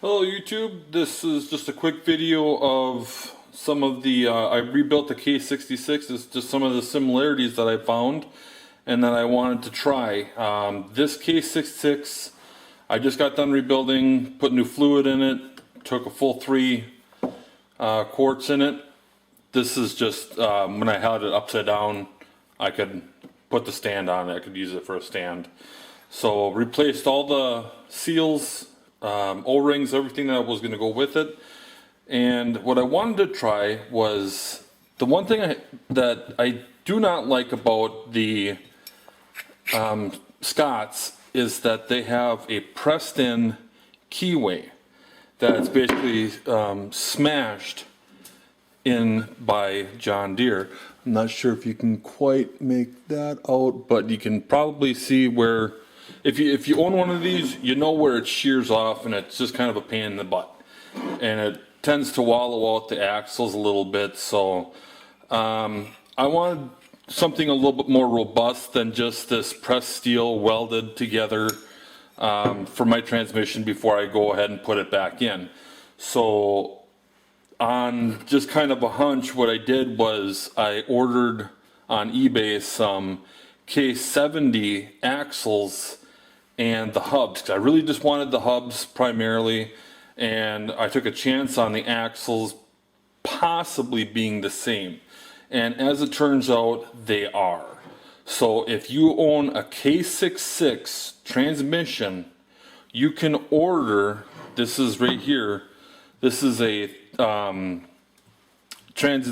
Hello YouTube, this is just a quick video of some of the, I rebuilt the K66, it's just some of the similarities that I found and that I wanted to try. This K66, I just got done rebuilding, put new fluid in it, took a full 3 quarts in it. This is just, when I held it upside down, I could put the stand on it, I could use it for a stand. So replaced all the seals, O-rings, everything that was going to go with it. And what I wanted to try was the one thing that I do not like about the Scotts is that they have a pressed in keyway that's basically smashed in by John Deere. I'm not sure if you can quite make that out, but you can probably see where, if you own one of these, you know where it shears off and it's just kind of a pain in the butt. And it tends to wallow out the axles a little bit, so I wanted something a little bit more robust than just this pressed steel welded together for my transmission before I go ahead and put it back in. So on just kind of a hunch, what I did was I ordered on eBay some K70 axles and the hubs. I really just wanted the hubs primarily, and I took a chance on the axles possibly being the same. And as it turns out, they are. So if you own a K66 transmission, you can order, this is right here, this is a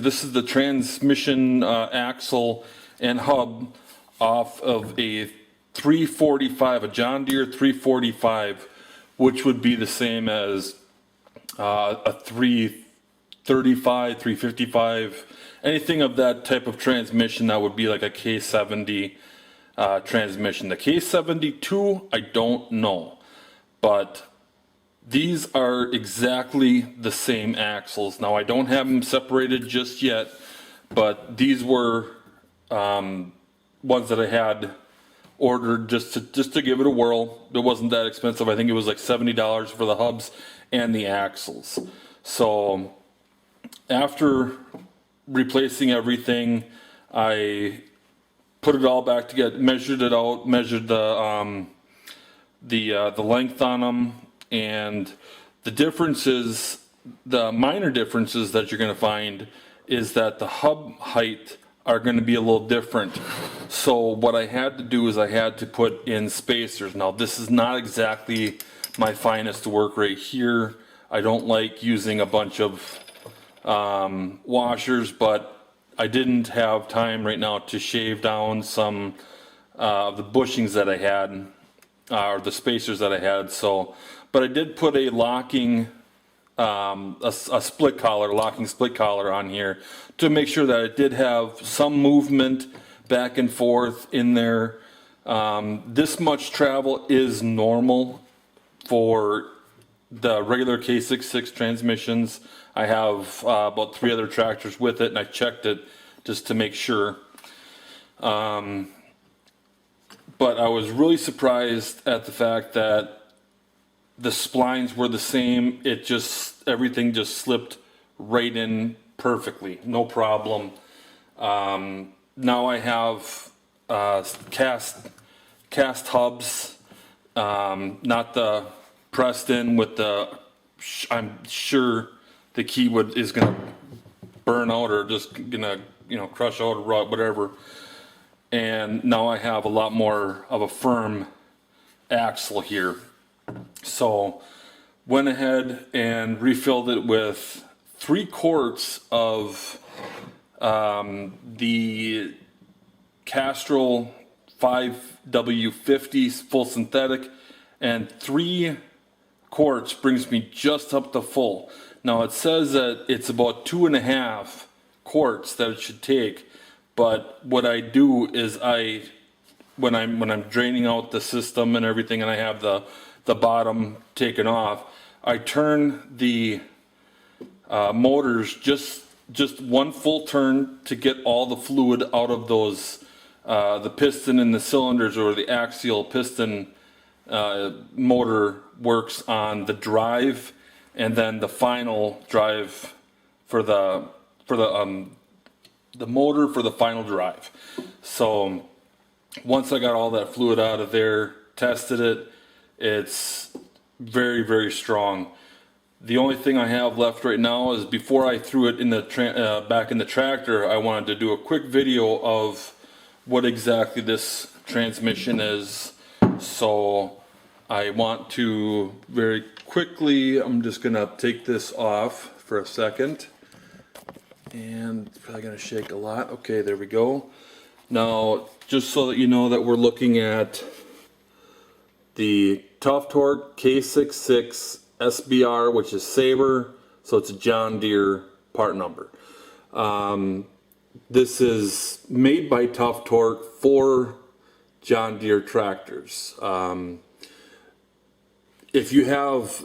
this is the transmission axle and hub off of a 345, a John Deere 345, which would be the same as a 335, 355, anything of that type of transmission that would be like a K70 transmission. The K72, I don't know, but these are exactly the same axles. Now I don't have them separated just yet, but these were ones that I had ordered just to give it a whirl. It wasn't that expensive. I think it was like $70 for the hubs and the axles. So after replacing everything, I put it all back together, measured it out, measured the length on them, and the differences, the minor differences that you're going to find is that the hub height are going to be a little different. So what I had to do is I had to put in spacers. Now this is not exactly my finest work right here. I don't like using a bunch of washers, but I didn't have time right now to shave down some of the bushings that I had, or the spacers that I had. So, but I did put a locking a split collar, locking split collar on here to make sure that it did have some movement back and forth in there. This much travel is normal for the regular K66 transmissions. I have about 3 other tractors with it, and I checked it just to make sure. But I was really surprised at the fact that the splines were the same. It just, everything just slipped right in perfectly, no problem. Now I have cast hubs, not the pressed in with the, I'm sure the key is gonna burn out or just gonna, crush out or rot, whatever. And now I have a lot more of a firm axle here. So went ahead and refilled it with 3 quarts of the Castrol 5W50 full synthetic, and 3 quarts brings me just up to full. Now it says that it's about 2.5 quarts that it should take, but what I do is when I'm draining out the system and everything, and I have the bottom taken off, I turn the motors just 1 full turn to get all the fluid out of those, the piston in the cylinders, or the axial piston motor works on the drive and then the final drive for the motor for the final drive. So once I got all that fluid out of there, tested it, it's very, very strong. The only thing I have left right now is, before I threw it in the back in the tractor, I wanted to do a quick video of what exactly this transmission is. So I want to very quickly, I'm just gonna take this off for a second, and it's probably gonna shake a lot. Okay, there we go. Now, just so that you know that we're looking at the Tough Torque K66 SBR, which is Sabre, so it's a John Deere part number. This is made by Tough Torque for John Deere tractors. If you have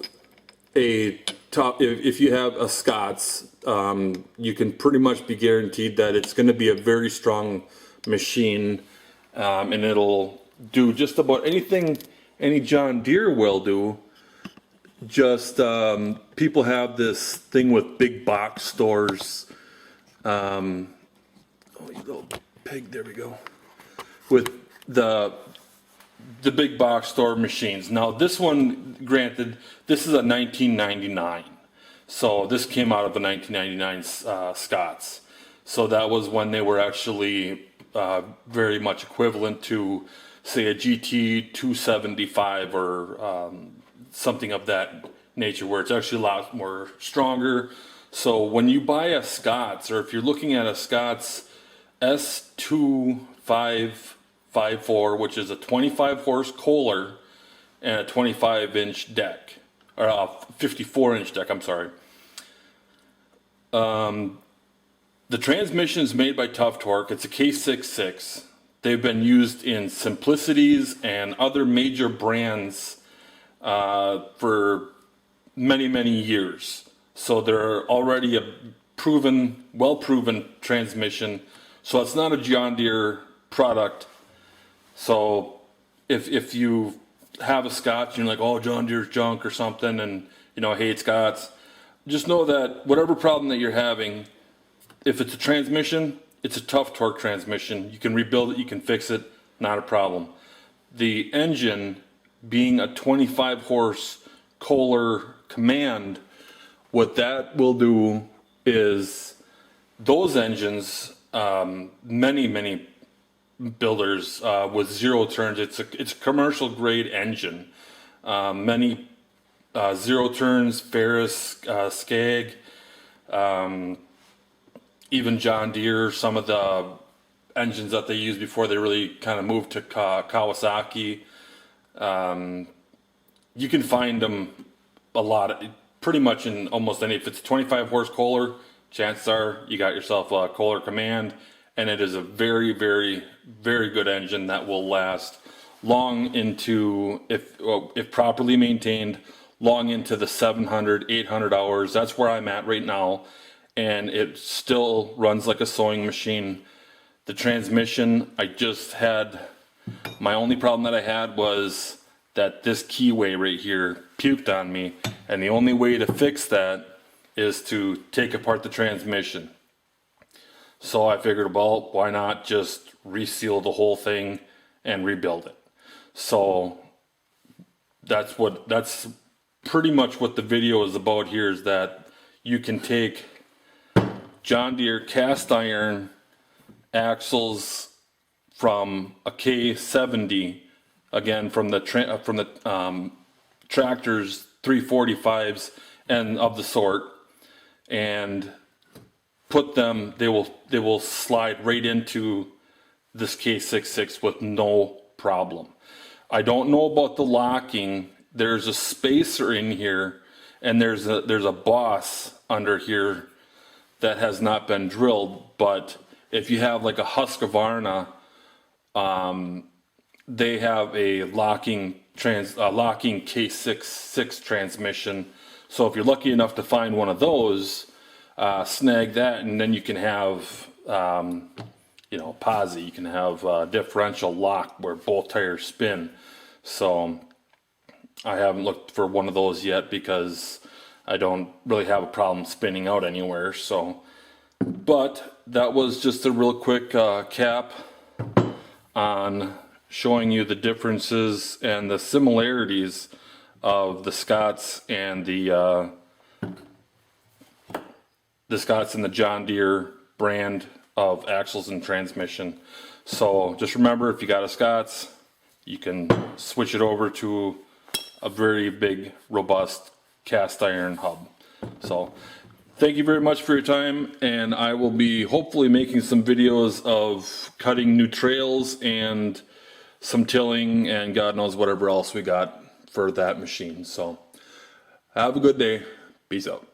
if you have a Scotts, you can pretty much be guaranteed that it's going to be a very strong machine, and it'll do just about anything any John Deere will do. Just people have this thing with big box stores. Oh, you little pig! There we go. With the big box store machines. Now this one, granted, this is a 1999, so this came out of the 1999 Scotts. So that was when they were actually very much equivalent to, say, a GT 275 or something of that nature, where it's actually a lot more stronger. So when you buy a Scotts, or if you're looking at a Scotts S2554, which is a 25 horse Kohler and a 25-inch deck, or a 54-inch deck, I'm sorry. The transmission is made by Tough Torque. It's a K66. They've been used in Simplicities and other major brands for many, many years. So they're already a proven, well-proven transmission. So it's not a John Deere product. So if you have a Scotts and you're like, oh, John Deere's junk or something, and I hate Scotts, just know that whatever problem that you're having, if it's a transmission, it's a Tough Torque transmission. You can rebuild it, you can fix it, not a problem. The engine, being a 25 horse Kohler Command, what that will do is, those engines, many builders with zero turns, it's a commercial grade engine. Many zero turns, Ferris, Skag, even John Deere, some of the engines that they used before they really kind of moved to Kawasaki. You can find them a lot, pretty much in almost any. If it's a 25 horse Kohler, chances are you got yourself a Kohler Command, and it is a very, very, very good engine that will last long into, if properly maintained, long into the 700, 800 hours. That's where I'm at right now, and it still runs like a sewing machine. The transmission, my only problem that I had was that this keyway right here puked on me, and the only way to fix that is to take apart the transmission. So I figured, well, why not just reseal the whole thing and rebuild it? So that's pretty much what the video is about here, is that you can take John Deere cast iron axles from a K70, again from the tractors, 345s and of the sort, and put them, they will slide right into this K66 with no problem. I don't know about the locking. There's a spacer in here, and there's a boss under here that has not been drilled. But if you have like a Husqvarna, they have a locking K66 transmission. So if you're lucky enough to find one of those, snag that, and then you can have posi. You can have differential lock where both tires spin. So I haven't looked for one of those yet, because I don't really have a problem spinning out anywhere. So, but that was just a real quick cap on showing you the differences and the similarities of the Scotts and the Scotts and the John Deere brand of axles and transmission. So just remember, if you got a Scotts, you can switch it over to a very big, robust cast iron hub. So thank you very much for your time, and I will be hopefully making some videos of cutting new trails and some tilling and God knows whatever else we got for that machine. So have a good day. Peace out.